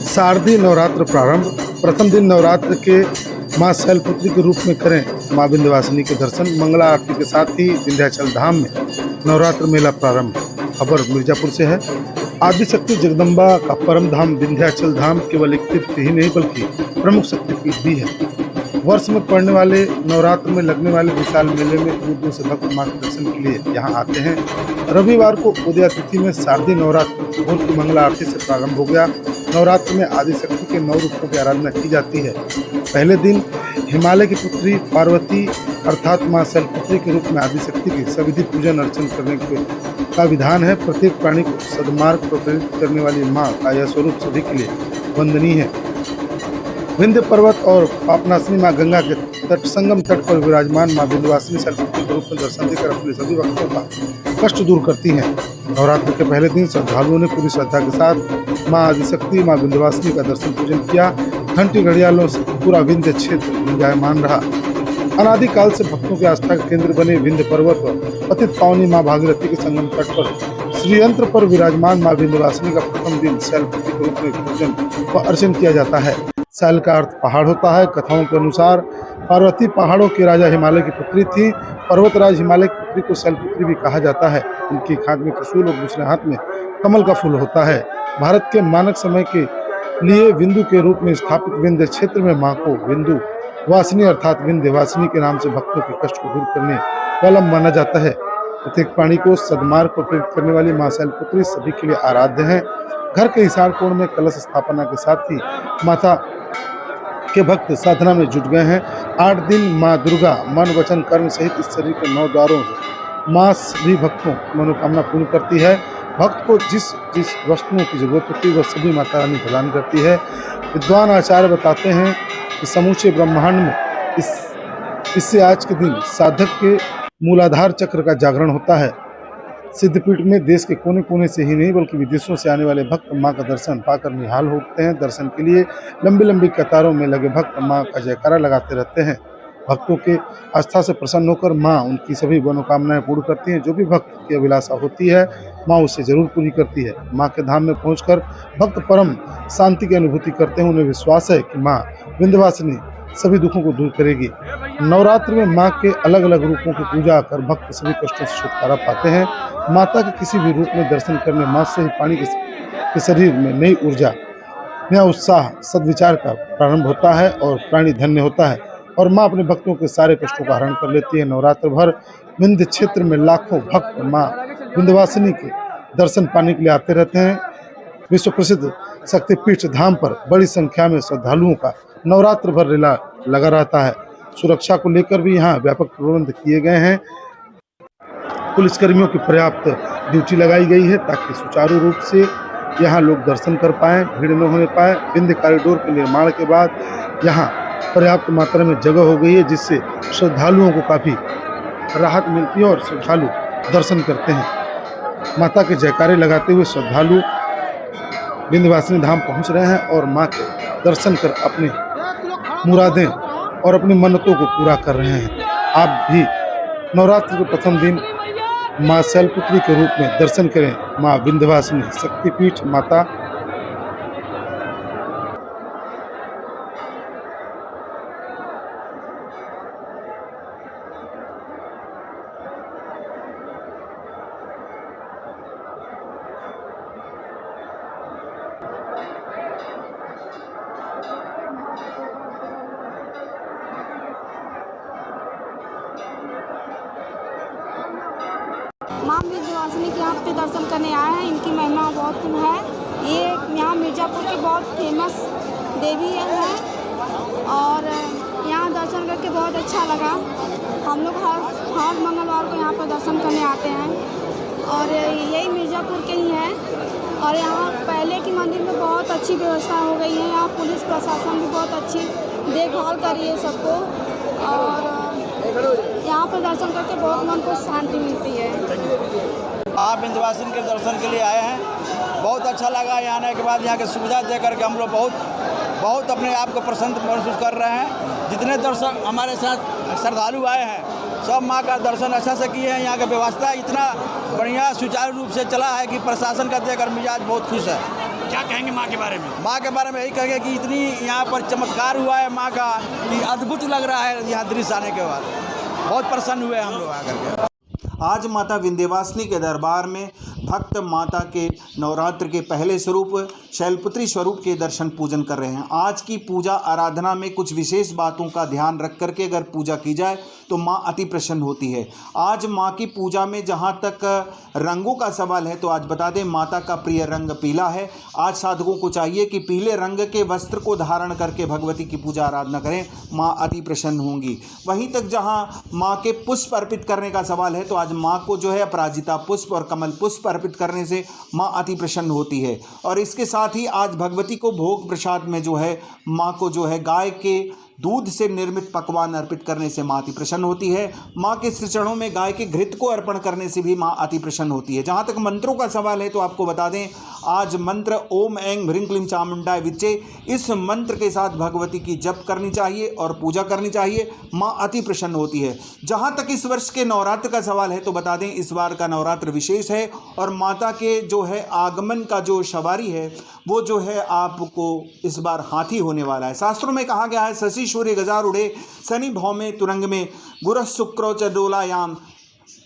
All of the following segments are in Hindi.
शारदीय नवरात्र प्रारंभ। प्रथम दिन नवरात्र के मां शैलपुत्री के रूप में करें मां विंध्यवासिनी के दर्शन। मंगला आरती के साथ ही विंध्याचल धाम में नवरात्र मेला प्रारंभ। खबर मिर्जापुर से है। आदिशक्ति जगदम्बा का परम धाम विंध्याचल धाम केवल एक तीर्थ ही नहीं बल्कि प्रमुख शक्तिपीठ भी है। वर्ष में पड़ने वाले नवरात्र में लगने वाले विशाल मेले में दूर दूर से भक्त मां के दर्शन के लिए यहाँ आते हैं। रविवार को उदया तिथि में शारदीय नवरात्र भोर की मंगला आरती से प्रारंभ हो गया। नवरात्र में आदिशक्ति के 9 रूपों की आराधना की जाती है। पहले दिन हिमालय की पुत्री पार्वती अर्थात मां शैलपुत्री के रूप में आदिशक्ति की सविधि पूजन अर्चन करने का विधान है। प्रत्येक प्राणी को सद्मार्ग पर प्रेरित करने वाली मां का यह स्वरूप सभी के लिए वंदनीय है। विंध्य पर्वत और पापनाशिनी मां गंगा के संगम तट पर विराजमान मां विंध्यवासिनी शैलपुत्री के रूप में दर्शन देकर अपने सभी भक्तों का कष्ट दूर करती हैं। नवरात्र के पहले दिन श्रद्धालुओं ने पूरी श्रद्धा के साथ मां आदिशक्ति मां विंध्यवासिनी का दर्शन पूजन किया। घंटी घड़ियालों से पूरा विंध्य क्षेत्र गुंजायमान रहा। अनादिकाल से भक्तों के आस्था के केंद्र बने विंध्य पर्वत और पतित पावनी मां भागीरथी के संगम तट पर श्रीयंत्र पर विराजमान मां विंध्यवासिनी का प्रथम दिन शैलपुत्री के रूप में पूजन व अर्चन किया जाता है। शैल का अर्थ पहाड़ होता है। कथाओं के अनुसार पार्वती पहाड़ों के राजा हिमालय की पुत्री थी। पर्वतराज हिमालय की पुत्री को शैलपुत्री भी कहा जाता है। उनकी हाथ में त्रिशूल और दूसरे हाथ में कमल का फूल होता है। भारत के मानक समय के लिए विंदु के रूप में स्थापित विंध्य क्षेत्र में मां को विंदु वासिनी अर्थात विंध्यवासिनी के नाम से भक्तों के कष्ट को दूर करने वाला माना जाता है। प्रत्येक प्राणी को सद्मार्ग पर प्रेरित करने वाली मां शैलपुत्री सभी के लिए आराध्य है। घर के हिसार कोण में कलश स्थापना के साथ ही माता के भक्त साधना में जुट गए हैं। 8 दिन मां दुर्गा मन वचन कर्म सहित इस शरीर के 9 द्वारों से मां सभी भक्तों की मनोकामना पूर्ण करती है। भक्त को जिस जिस वस्तुओं की जरूरत होती है वह सभी माता रानी प्रदान करती है। विद्वान आचार्य बताते हैं कि समूचे ब्रह्मांड में इससे आज के दिन साधक के मूलाधार चक्र का जागरण होता है। सिद्धपीठ में देश के कोने कोने से ही नहीं बल्कि विदेशों से आने वाले भक्त मां का दर्शन पाकर निहाल होते हैं। दर्शन के लिए लंबी लंबी कतारों में लगे भक्त मां का जयकारा लगाते रहते हैं। भक्तों के आस्था से प्रसन्न होकर मां उनकी सभी मनोकामनाएं पूर्ण करती हैं। जो भी भक्त की अभिलाषा होती है मां उसे जरूर पूरी करती है। मां के धाम में पहुंचकर भक्त परम शांति की अनुभूति करते हैं। उन्हें विश्वास है कि मां विंध्यवासिनी सभी दुखों को दूर करेगी। नवरात्र में मां के अलग अलग रूपों की पूजा कर भक्त सभी कष्टों से छुटकारा पाते हैं। माता के किसी भी रूप में दर्शन करने मां से ही प्राणी के शरीर में नई ऊर्जा नया उत्साह सद्विचार का प्रारंभ होता है और प्राणी धन्य होता है और मां अपने भक्तों के सारे कष्टों का हरण कर लेती है। नवरात्र भर विंध्य क्षेत्र में लाखों भक्त मां विंध्यवासिनी के दर्शन पाने के लिए आते रहते हैं। विश्व प्रसिद्ध शक्तिपीठ धाम पर बड़ी संख्या में श्रद्धालुओं का नवरात्र भर रेला लगा रहता है। सुरक्षा को लेकर भी यहाँ व्यापक प्रबंध किए गए हैं। पुलिसकर्मियों की पर्याप्त ड्यूटी लगाई गई है ताकि सुचारू रूप से यहाँ लोग दर्शन कर पाएँ, भीड़ न होने पाए। विंध्य कॉरिडोर के निर्माण के बाद यहाँ पर्याप्त मात्रा में जगह हो गई है जिससे श्रद्धालुओं को काफ़ी राहत मिलती है और श्रद्धालु दर्शन करते हैं। माता के जयकारे लगाते हुए श्रद्धालु विंध्यवासिनी धाम पहुँच रहे हैं और माँ के दर्शन कर अपनी मुरादें और अपनी मन्नतों को पूरा कर रहे हैं। आप भी नवरात्र के प्रथम दिन मां शैलपुत्री के रूप में दर्शन करें मां विंध्यवासिनी शक्तिपीठ माता। मां विंध्यवासिनी के यहाँ पे दर्शन करने आए हैं। इनकी महिमा बहुत है। ये यहाँ मिर्जापुर की बहुत फेमस देवी है और यहाँ दर्शन करके बहुत अच्छा लगा। हम लोग हर मंगलवार को यहाँ पर दर्शन करने आते हैं और यही मिर्जापुर के ही हैं। और यहाँ पहले की मंदिर में बहुत अच्छी व्यवस्था हो गई है। यहाँ पुलिस प्रशासन भी बहुत अच्छी देखभाल कर रही है सबको और यहाँ पर दर्शन करके बहुत मन को शांति मिलती है। आप विंध्यवासिनी के दर्शन के लिए आए हैं, बहुत अच्छा लगा। यहाँ आने के बाद यहाँ की सुविधा दे करके हम लोग बहुत अपने आप को प्रसन्न महसूस कर रहे हैं। जितने दर्शक हमारे साथ श्रद्धालु आए हैं सब माँ का दर्शन अच्छा से किए हैं। यहाँ की व्यवस्था इतना बढ़िया सुचारू रूप से चला है कि प्रशासन का देखकर मिजाज बहुत खुश है। क्या कहेंगे माँ के बारे में? माँ के बारे में यही कहेंगे कि इतनी यहाँ पर चमत्कार हुआ है माँ का कि अद्भुत लग रहा है यहाँ दृश्य आने के बाद। बहुत प्रसन्न हुए हम लोग आकर के। आज माता विंध्यवासिनी के दरबार में भक्त माता के नवरात्र के पहले स्वरूप शैलपुत्री स्वरूप के दर्शन पूजन कर रहे हैं। आज की पूजा आराधना में कुछ विशेष बातों का ध्यान रख करके अगर पूजा की जाए तो माँ अति प्रसन्न होती है। आज माँ की पूजा में जहाँ तक रंगों का सवाल है तो आज बता दें माता का प्रिय रंग पीला है। आज साधकों को चाहिए कि पीले रंग के वस्त्र को धारण करके भगवती की पूजा आराधना करें, माँ अति प्रसन्न होंगी। वहीं तक जहाँ माँ के पुष्प अर्पित करने का सवाल है तो आज माँ को जो है अपराजिता पुष्प और कमल पुष्प अर्पित करने से माँ अति प्रसन्न होती है। और इसके साथ ही आज भगवती को भोग प्रसाद में जो है माँ को जो है गाय के दूध से निर्मित पकवान अर्पित करने से माँ अति प्रसन्न होती है। माँ के श्री चरणों में गाय के घृत को अर्पण करने से भी माँ अति प्रसन्न होती है। जहाँ तक मंत्रों का सवाल है तो आपको बता दें आज मंत्र ओम ऐं ह्रीं क्लीं चामुंडाय विच्चे, इस मंत्र के साथ भगवती की जप करनी चाहिए और पूजा करनी चाहिए, माँ अति प्रसन्न होती है। जहाँ तक इस वर्ष के नवरात्र का सवाल है तो बता दें इस बार का नवरात्र विशेष है और माता के जो है आगमन का जो सवारी है वो जो है आपको इस बार हाथी होने वाला है। शास्त्रों में कहा गया है शशि सूर्य गजारूढ़े शनि भौमे तुरंग में गुरः शुक्रो च डोलायाम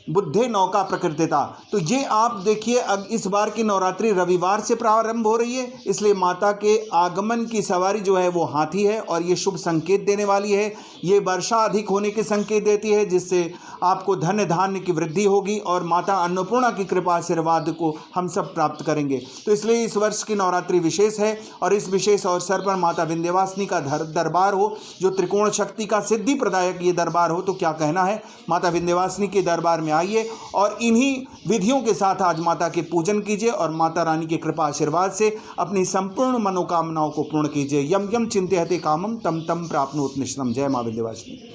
बुद्धे नौका प्रकृतिता। तो ये आप देखिए अब इस बार की नवरात्रि रविवार से प्रारंभ हो रही है, इसलिए माता के आगमन की सवारी जो है वो हाथी है और ये शुभ संकेत देने वाली है। ये वर्षा अधिक होने के संकेत देती है जिससे आपको धन धान्य की वृद्धि होगी और माता अन्नपूर्णा की कृपा आशीर्वाद को हम सब प्राप्त करेंगे। तो इसलिए इस वर्ष की नवरात्रि विशेष है और इस विशेष अवसर पर माता विंध्यवासिनी का दरबार हो, जो त्रिकोण शक्ति का सिद्धि प्रदायक ये दरबार हो, तो क्या कहना है। माता विंध्यवासिनी के दरबार में आइए और इन्हीं विधियों के साथ आज माता के पूजन कीजिए और माता रानी के कृपा आशीर्वाद से अपनी संपूर्ण मनोकामनाओं को पूर्ण कीजिए। यम यम चिंतयते कामम तम तम प्राप्नोत निश्चितम। जय मां विंध्यवासिनी।